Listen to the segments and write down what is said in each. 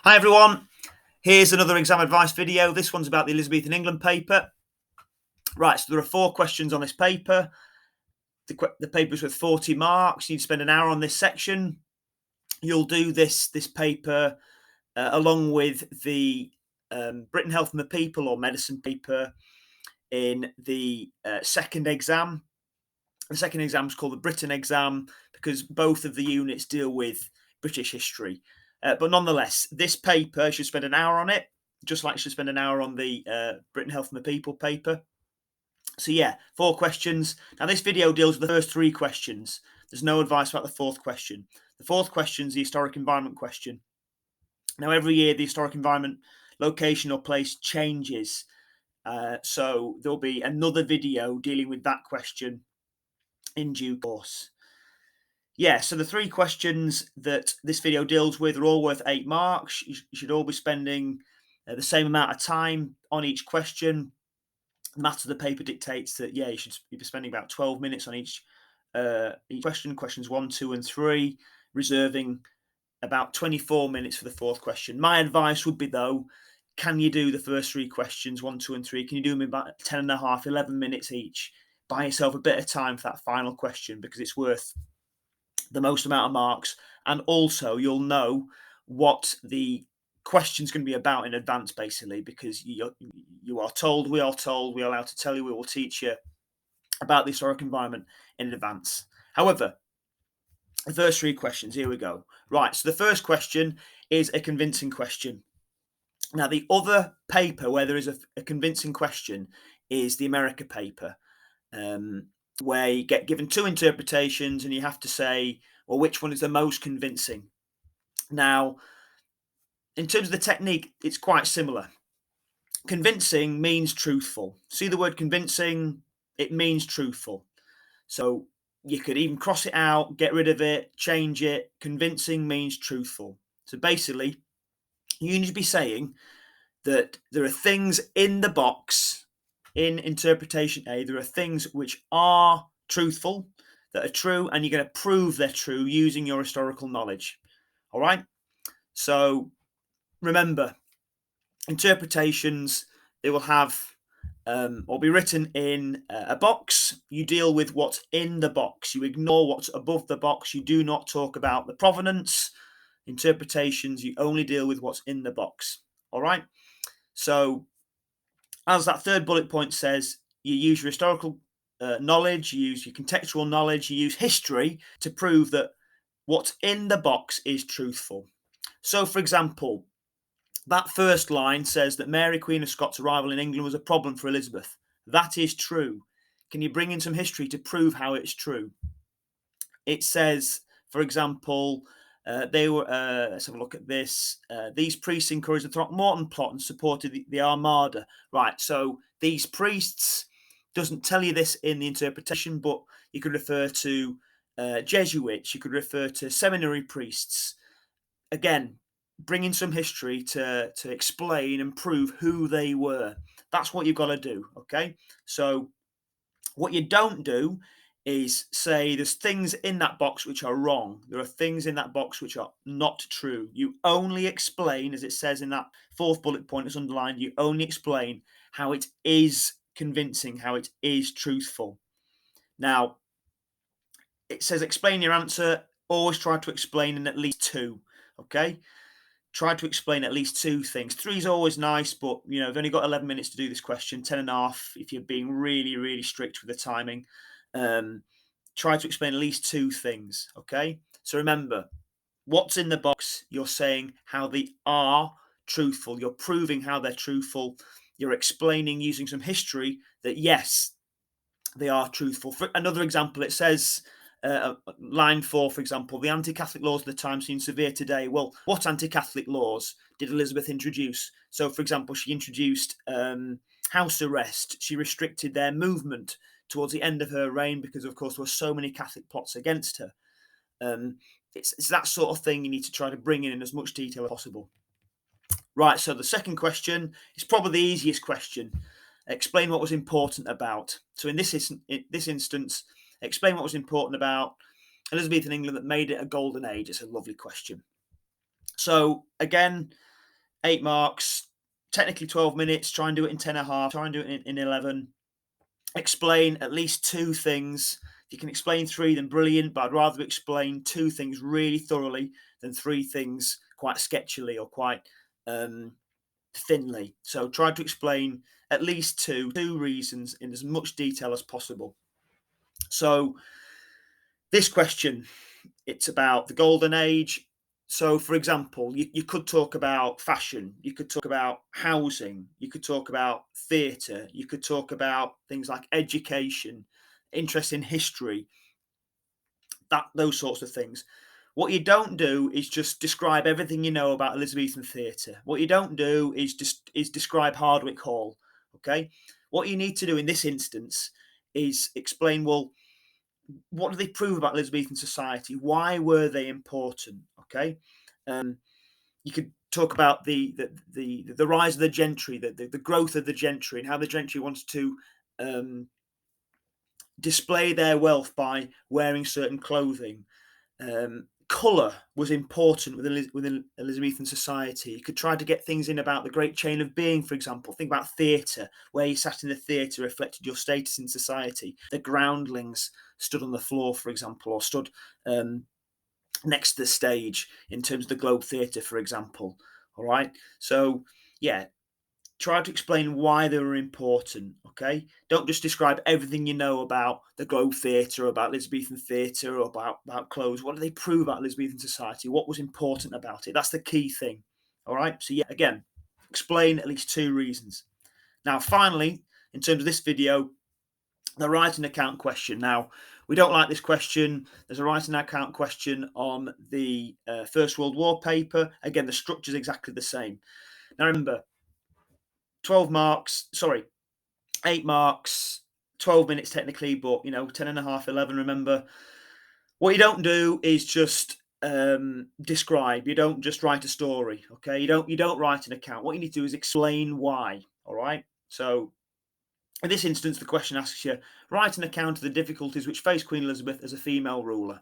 Hi everyone, here's another exam advice video. This one's about the Elizabethan England paper. Right, so there are 4 questions on this paper. The paper's worth 40 marks. You need to spend an hour on this section. You'll do this paper along with the Britain Health and the People or medicine paper in the second exam. The second exam is called the Britain exam because both of the units deal with British history. But nonetheless, this paper, you should spend an hour on it, just like you should spend an hour on the Britain Health and the People paper. So yeah, 4 questions. Now this video deals with the first 3 questions. There's no advice about the 4th question. The 4th question is the historic environment question. Now every year the historic environment location or place changes. So there'll be another video dealing with that question in due course. Yeah, so the 3 questions that this video deals with are all worth 8 marks. You should all be spending the same amount of time on each question. The matter of the paper dictates that, yeah, you should be spending about 12 minutes on each question, questions 1, 2, and 3, reserving about 24 minutes for the 4th question. My advice would be, though, can you do the first 3 questions, 1, 2, and 3? Can you do them in about 10 and a half, 11 minutes each? Buy yourself a bit of time for that final question because it's worth the most amount of marks, and also you'll know what the question's going to be about in advance, basically, because we are told, we are allowed to tell you, we will teach you about the historic environment in advance. However, the first 3 questions, here we go. Right, so the first question is a convincing question. Now, the other paper where there is a convincing question is the America paper, where you get given 2 interpretations and you have to say, well, which one is the most convincing? Now, in terms of the technique, it's quite similar. Convincing means truthful. See the word convincing? It means truthful. So you could even cross it out, get rid of it, change it. Convincing means truthful. So basically, you need to be saying that there are things in the box in interpretation A, there are things which are truthful, that are true, and you're going to prove they're true using your historical knowledge. All right? So remember, interpretations, they will have or be written in a box. You deal with what's in the box. You ignore what's above the box. You do not talk about the provenance. Interpretations, you only deal with what's in the box. All right? So as that 3rd bullet point says, you use your historical knowledge, you use your contextual knowledge, you use history to prove that what's in the box is truthful. So, for example, that first line says that Mary, Queen of Scots' arrival in England was a problem for Elizabeth. That is true. Can you bring in some history to prove how it's true? It says, for example, let's have a look at this. These priests encouraged the Throckmorton plot and supported the Armada. Right, so these priests doesn't tell you this in the interpretation, but you could refer to Jesuits, you could refer to seminary priests. Again, bring in some history to explain and prove who they were. That's what you've got to do, okay? So what you don't do is say there's things in that box which are wrong. There are things in that box which are not true. You only explain, as it says in that 4th bullet point that's underlined, you only explain how it is convincing, how it is truthful. Now, it says explain your answer. Always try to explain in at least 2, okay? Try to explain at least 2 things. 3 is always nice, but you've only got 11 minutes to do this question, 10 and a half if you're being really, really strict with the timing. Try to explain at least 2 things, okay? So remember, what's in the box, you're saying how they are truthful. You're proving how they're truthful. You're explaining using some history that, yes, they are truthful. For another example, it says, line 4, for example, the anti-Catholic laws of the time seem severe today. Well, what anti-Catholic laws did Elizabeth introduce? So, for example, she introduced house arrest. She restricted their movement towards the end of her reign because, of course, there were so many Catholic plots against her. It's that sort of thing you need to try to bring in as much detail as possible. Right, so the second question is probably the easiest question. Explain what was important about. So in this instance, explain what was important about Elizabethan England that made it a golden age. It's a lovely question. So again, 8 marks, technically 12 minutes, try and do it in 10 and a half, try and do it in 11. Explain at least 2 things. If you can explain 3, then brilliant, but I'd rather explain 2 things really thoroughly than 3 things quite sketchily or quite thinly. So try to explain at least two reasons in as much detail as possible. So this question, it's about the golden age. So, for example, you could talk about fashion, you could talk about housing, you could talk about theatre, you could talk about things like education, interest in history, those sorts of things. What you don't do is just describe everything you know about Elizabethan theatre. What you don't do is describe Hardwick Hall. Okay, what you need to do in this instance is explain, well, what do they prove about Elizabethan society? Why were they important? Okay, you could talk about the rise of the gentry, the growth of the gentry, and how the gentry wants to display their wealth by wearing certain clothing. Colour was important within Elizabethan society. You could try to get things in about the great chain of being, for example. Think about theatre, where you sat in the theatre reflected your status in society. The groundlings stood on the floor, for example, or stood next to the stage in terms of the Globe Theatre, for example. All right. So, yeah, try to explain why they were important, okay? Don't just describe everything you know about the Globe Theatre, about Elizabethan theatre, or about clothes. What do they prove about Elizabethan society? What was important about it? That's the key thing, all right? So, yeah, again, explain at least 2 reasons. Now, finally, in terms of this video, the writing account question. Now, we don't like this question. There's a writing account question on the First World War paper. Again, the structure is exactly the same. Now, remember, 12 marks, sorry, 8 marks, 12 minutes technically, but 10 and a half, 11. Remember, what you don't do is just describe. You don't just write a story. Okay, you don't write an account. What you need to do is explain why. All right. So in this instance, the question asks you, write an account of the difficulties which faced Queen Elizabeth as a female ruler.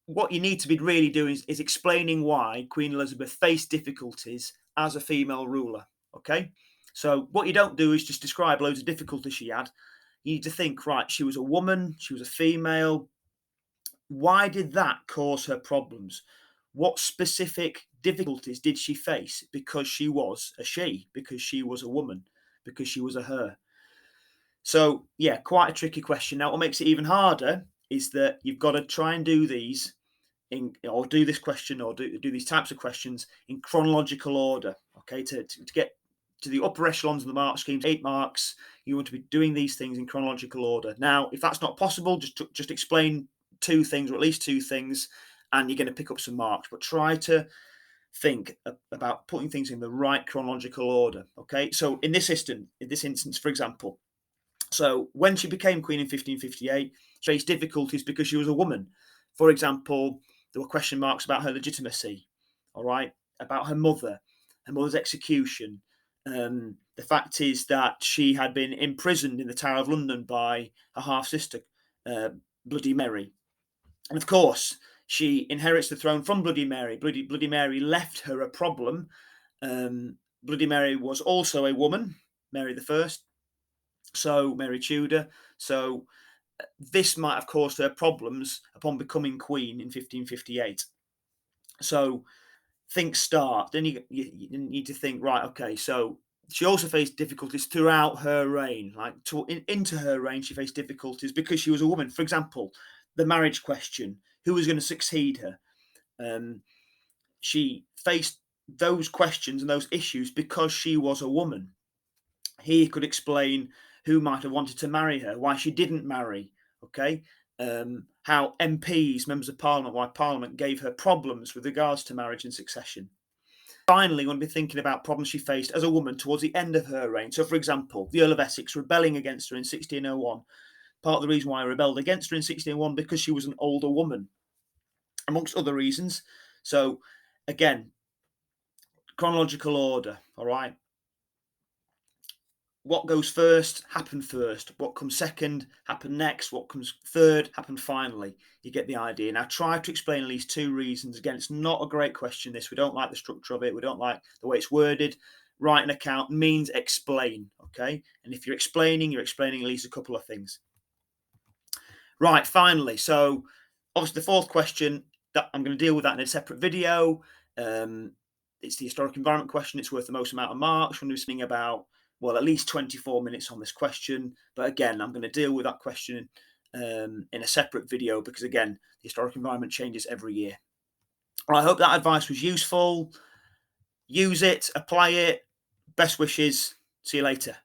What you need to be really doing is explaining why Queen Elizabeth faced difficulties as a female ruler. Okay. So what you don't do is just describe loads of difficulties she had. You need to think, right, she was a woman, she was a female. Why did that cause her problems? What specific difficulties did she face because she was a she, because she was a woman, because she was a her? So, yeah, quite a tricky question. Now, what makes it even harder is that you've got to try and do these or do this question or do these types of questions in chronological order, okay, to get to the upper echelons of the mark schemes, 8 marks, you want to be doing these things in chronological order. Now, if that's not possible, just explain 2 things or at least 2 things, and you're going to pick up some marks. But try to think about putting things in the right chronological order. Okay, so in this instance, for example, so when she became queen in 1558, she faced difficulties because she was a woman. For example, there were question marks about her legitimacy, all right, about her mother's execution. The fact is that she had been imprisoned in the Tower of London by her half-sister, Bloody Mary. And of course, she inherits the throne from Bloody Mary. Bloody Mary left her a problem. Bloody Mary was also a woman, Mary the First, so Mary Tudor. So this might have caused her problems upon becoming queen in 1558. So things start. Then you need to think, right, okay, so she also faced difficulties throughout her reign. Like into her reign, she faced difficulties because she was a woman. For example, the marriage question, who was going to succeed her? She faced those questions and those issues because she was a woman. He could explain who might have wanted to marry her, why she didn't marry, okay? How MPs, members of Parliament, why Parliament gave her problems with regards to marriage and succession. Finally, we want to be thinking about problems she faced as a woman towards the end of her reign. So, for example, the Earl of Essex rebelling against her in 1601. Part of the reason why I rebelled against her in 1601 because she was an older woman, amongst other reasons. So, again, chronological order, all right? what goes first, happen first. What comes second, happen next. What comes third, happen finally. You get the idea. Now, try to explain at least 2 reasons. Again, it's not a great question, this. We don't like the structure of it. We don't like the way it's worded. Write an account means explain, okay? And if you're explaining at least a couple of things. Right, finally. So, obviously, the fourth question, that I'm going to deal with that in a separate video. It's the historic environment question. It's worth the most amount of marks. We're going to be speaking about, well, at least 24 minutes on this question. But again, I'm going to deal with that question in a separate video because, again, the historic environment changes every year. Well, I hope that advice was useful. Use it, apply it. Best wishes. See you later.